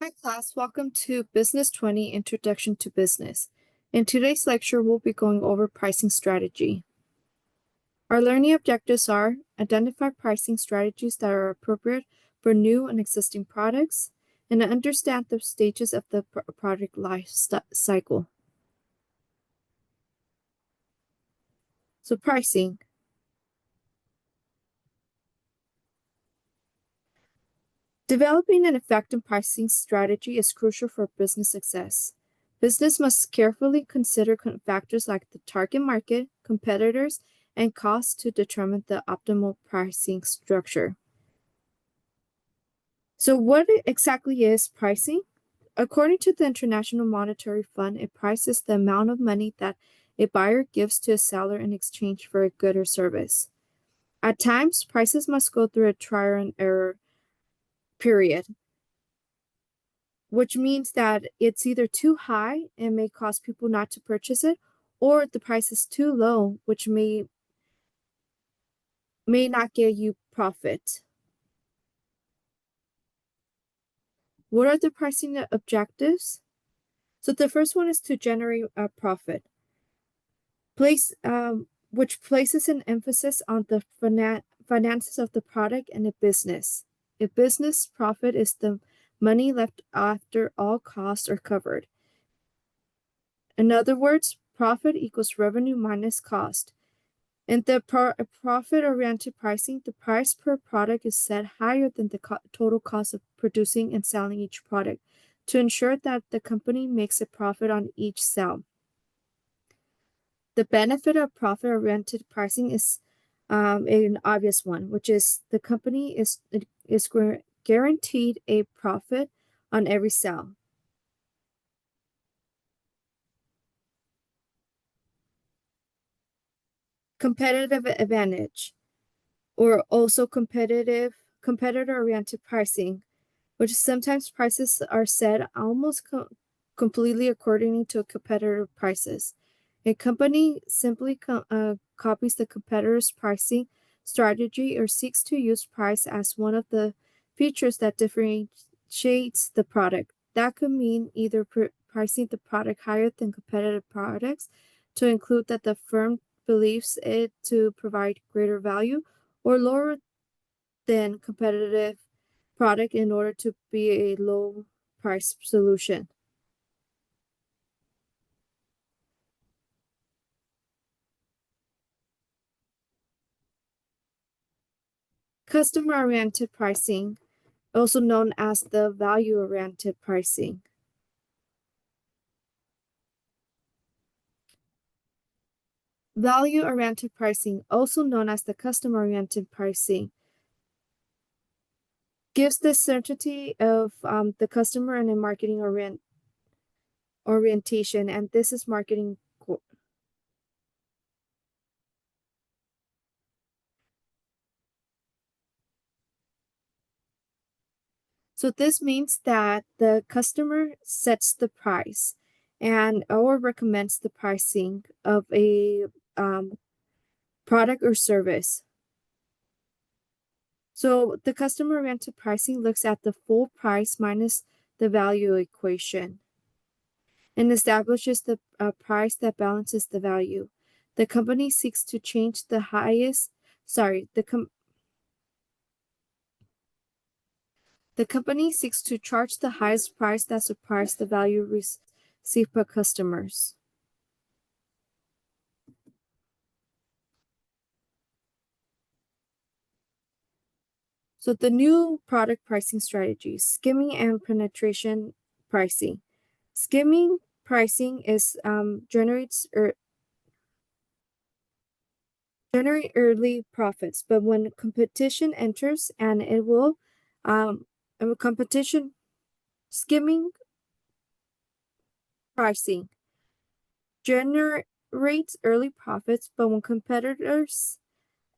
Hi class, welcome to Business 20 Introduction to Business. In today's lecture, we'll be going over pricing strategy. Our learning objectives are identify pricing strategies that are appropriate for new and existing products, and understand the stages of the product life cycle. So pricing. Developing an effective pricing strategy is crucial for business success. Business must carefully consider factors like the target market, competitors, and costs to determine the optimal pricing structure. So what exactly is pricing? According to the International Monetary Fund, a price is the amount of money that a buyer gives to a seller in exchange for a good or service. At times, prices must go through a trial and error period, which means that it's either too high and may cause people not to purchase it, or the price is too low, which may not get you profit. What are the pricing objectives? So the first one is to generate a profit. Which places an emphasis on the finances of the product and the business. A business profit is the money left after all costs are covered. In other words, profit equals revenue minus cost. In the profit-oriented pricing, the price per product is set higher than the total cost of producing and selling each product to ensure that the company makes a profit on each sale. The benefit of profit-oriented pricing is an obvious one, which is the company is guaranteed a profit on every sale. Competitive advantage, or also competitor-oriented pricing, which sometimes prices are set almost completely according to competitor prices. A company simply copies the competitor's pricing strategy or seeks to use price as one of the features that differentiates the product. That could mean either pricing the product higher than competitive products to include that the firm believes it to provide greater value, or lower than competitive product in order to be a low price solution. Customer-oriented pricing, also known as the value-oriented pricing. Value-oriented pricing, also known as the customer-oriented pricing, gives the certainty of the customer and a marketing orientation, and this is marketing. So this means that the customer sets the price and or recommends the pricing of a product or service. So the customer-oriented pricing looks at the full price minus the value equation and establishes the price that balances the value. The company seeks to change the highest, the company seeks to charge the highest price that surpasses the value received by customers. So the new product pricing strategies, skimming and penetration pricing. Skimming pricing is generate early profits, but when competition enters, and it will, competition skimming pricing generates early profits, but when competitors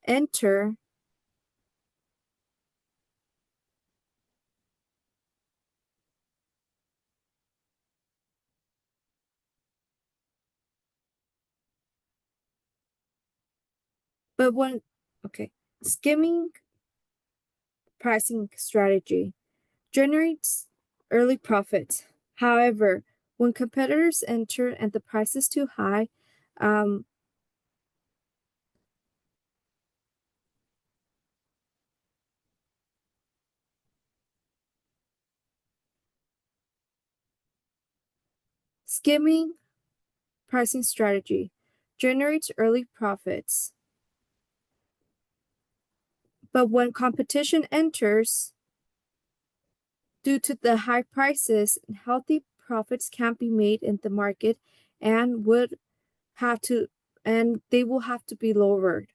enter, but when, okay, skimming pricing strategy generates early profits. However, when competitors enter and the price is too high, um, skimming pricing strategy generates early profits. But when competition enters, due to the high prices, healthy profits can't be made in the market and would have to and they will have to be lowered.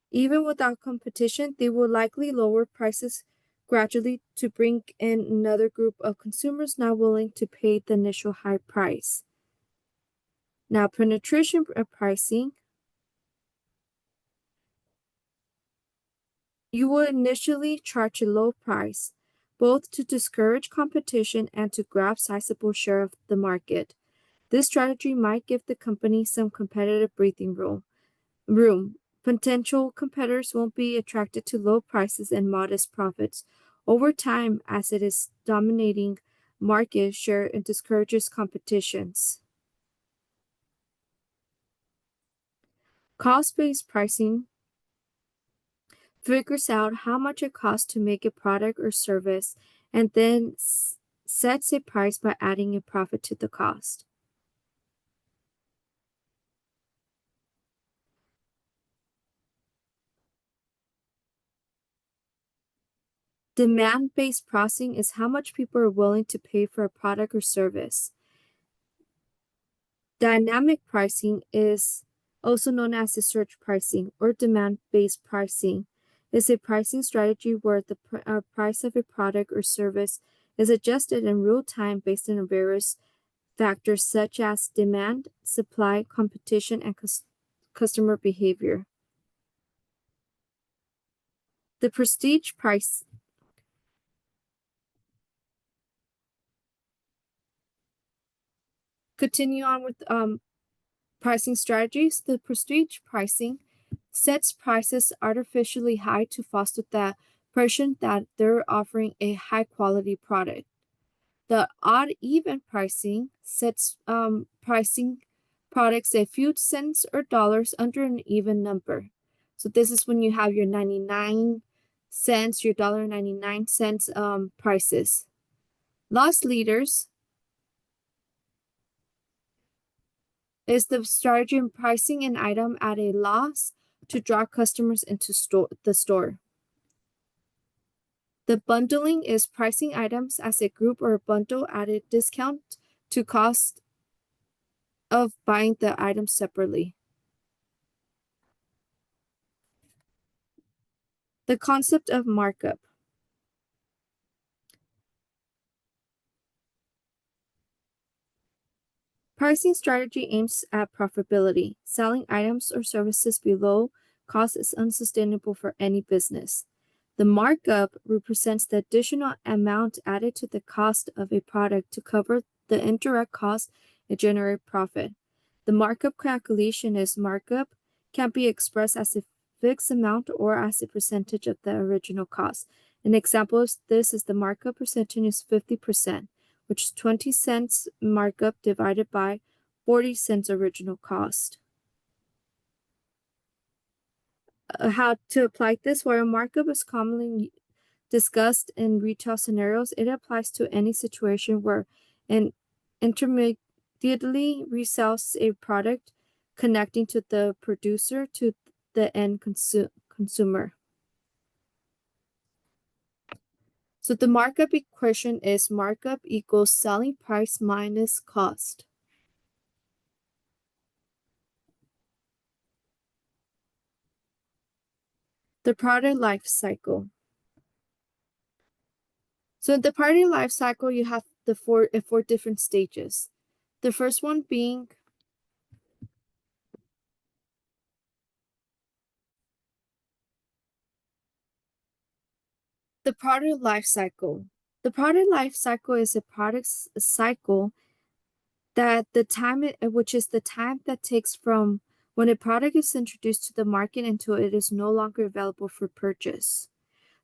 Even without competition, they will likely lower prices gradually to bring in another group of consumers not willing to pay the initial high price. Now, penetration pricing, you will initially charge a low price, both to discourage competition and to grab sizable share of the market. This strategy might give the company some competitive breathing room. Potential competitors won't be attracted to low prices and modest profits over time as it is dominating market share and discourages competitions. Cost-based pricing figures out how much it costs to make a product or service and then sets a price by adding a profit to the cost. Demand-based pricing is how much people are willing to pay for a product or service. Dynamic pricing is also known as the surge pricing or demand-based pricing. Is a pricing strategy where the price of a product or service is adjusted in real time based on various factors such as demand, supply, competition, and customer behavior. The prestige price. Continue on with pricing strategies. The prestige pricing sets prices artificially high to foster the impression that they're offering a high quality product. The odd even pricing sets pricing products a few cents or dollars under an even number. So this is when you have your 99 cents, your $1.99 prices. Loss leaders is the strategy in pricing an item at a loss to draw customers into the store. The bundling is pricing items as a group or a bundle at a discount to cost of buying the items separately. The concept of markup. Pricing strategy aims at profitability. Selling items or services below cost is unsustainable for any business. The markup represents the additional amount added to the cost of a product to cover the indirect cost and generate profit. The markup calculation is markup can be expressed as a fixed amount or as a percentage of the original cost. An example of this is the markup percentage is 50%, which is 20 cents markup divided by 40 cents original cost. How to apply this, where a markup is commonly discussed in retail scenarios, it applies to any situation where an intermediately resells a product connecting to the producer to the end consumer. So the markup equation is markup equals selling price minus cost. The product life cycle. So in the product life cycle, you have the four different stages. The first one being the product life cycle. The product life cycle is a product cycle that which is the time that takes from when a product is introduced to the market until it is no longer available for purchase.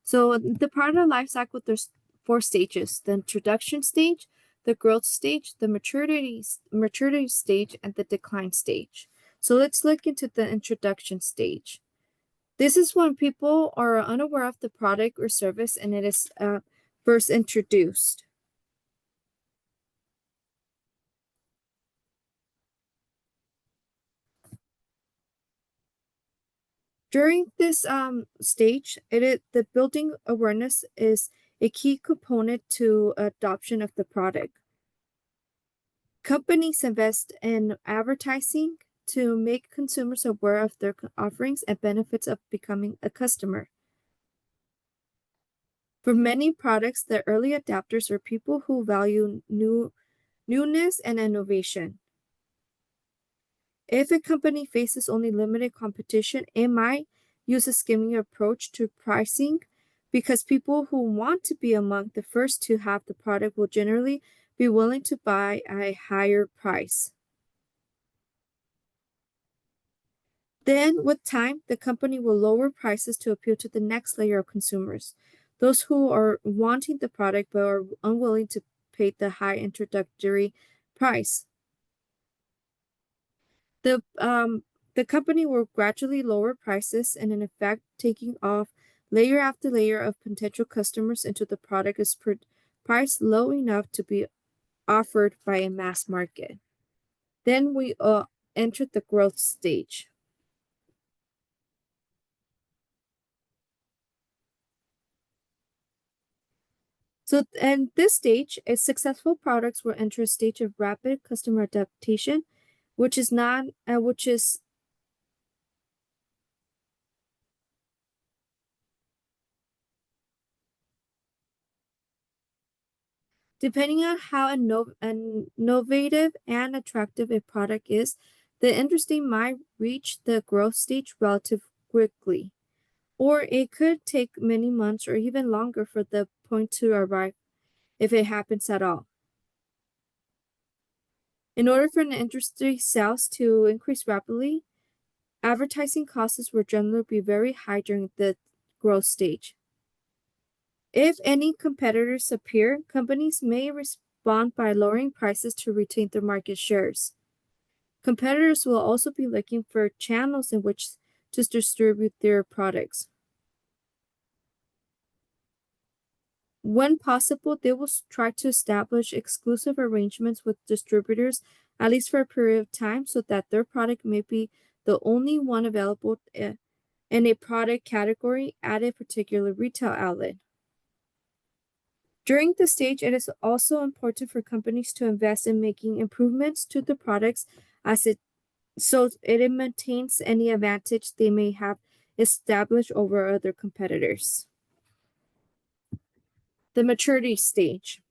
So the product life cycle, there's four stages: the introduction stage, the growth stage, the maturity stage, and the decline stage. So let's look into the introduction stage. This is when people are unaware of the product or service and it is first introduced. During this stage, the building awareness is a key component to adoption of the product. Companies invest in advertising to make consumers aware of their offerings and benefits of becoming a customer. For many products, the early adopters are people who value newness and innovation. If a company faces only limited competition, it might use a skimming approach to pricing because people who want to be among the first to have the product will generally be willing to buy at a higher price. Then, with time, the company will lower prices to appeal to the next layer of consumers, those who are wanting the product but are unwilling to pay the high introductory price. The company will gradually lower prices and in effect taking off layer after layer of potential customers until the product is priced low enough to be offered by a mass market. Then we enter the growth stage. So in this stage, a successful products will enter a stage of rapid customer adaptation, which is depending on how innovative and attractive a product is, the industry might reach the growth stage relatively quickly, or it could take many months or even longer for the point to arrive if it happens at all. In order for an industry sales to increase rapidly, advertising costs will generally be very high during the growth stage. If any competitors appear, companies may respond by lowering prices to retain their market shares. Competitors will also be looking for channels in which to distribute their products. When possible, they will try to establish exclusive arrangements with distributors, at least for a period of time, so that their product may be the only one available in a product category at a particular retail outlet. During this stage, it is also important for companies to invest in making improvements to the products so it maintains any advantage they may have established over other competitors. The maturity stage.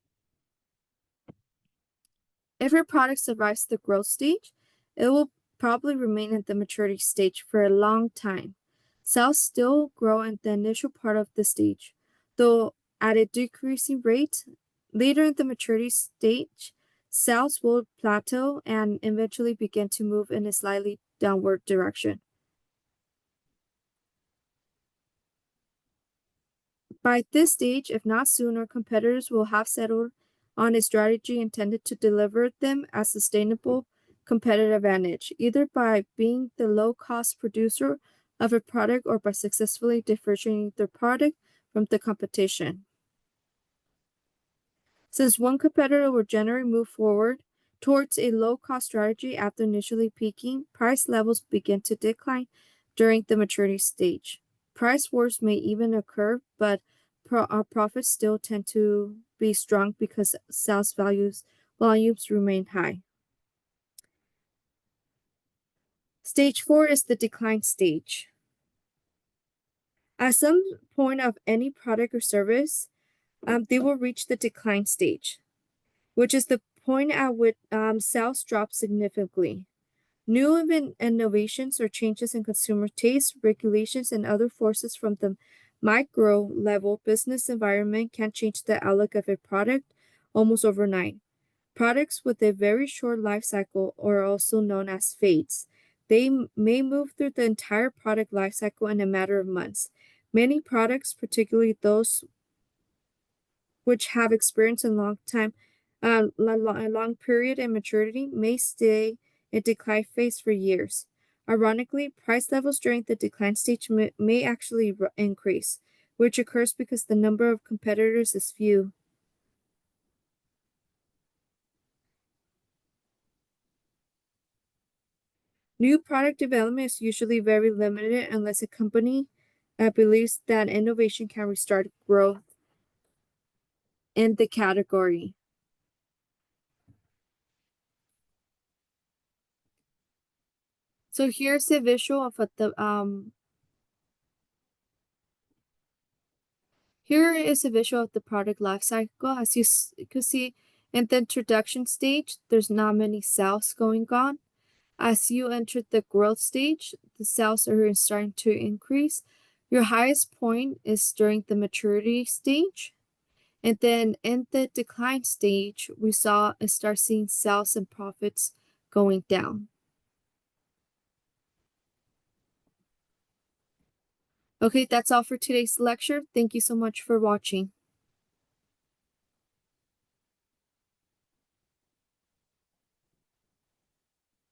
If your product survives the growth stage, it will probably remain in the maturity stage for a long time. Sales still grow in the initial part of the stage, though at a decreasing rate. Later in the maturity stage, sales will plateau and eventually begin to move in a slightly downward direction. By this stage, if not sooner, competitors will have settled on a strategy intended to deliver them a sustainable competitive advantage, either by being the low-cost producer of a product or by successfully differentiating their product from the competition. Since one competitor will generally move forward towards a low-cost strategy after initially peaking, price levels begin to decline during the maturity stage. Price wars may even occur, but profits still tend to be strong because sales volumes remain high. Stage 4 is the decline stage. At some point of any product or service, they will reach the decline stage, which is the point at which sales drop significantly. New innovations or changes in consumer taste, regulations, and other forces from the micro level business environment can change the outlook of a product almost overnight. Products with a very short life cycle are also known as fades. They may move through the entire product life cycle in a matter of months. Many products, particularly those which have experienced a long period in maturity may stay in decline phase for years. Ironically, price levels during the decline stage may actually increase, which occurs because the number of competitors is few. New product development is usually very limited unless a company believes that innovation can restart growth in the category. So here's a visual of what the here is a visual of the product life cycle. As you could see in the introduction stage, there's not many sales going on. As you enter the growth stage, the sales are starting to increase. Your highest point is during the maturity stage. And then in the decline stage, we start seeing sales and profits going down. Okay, that's all for today's lecture. Thank you so much for watching.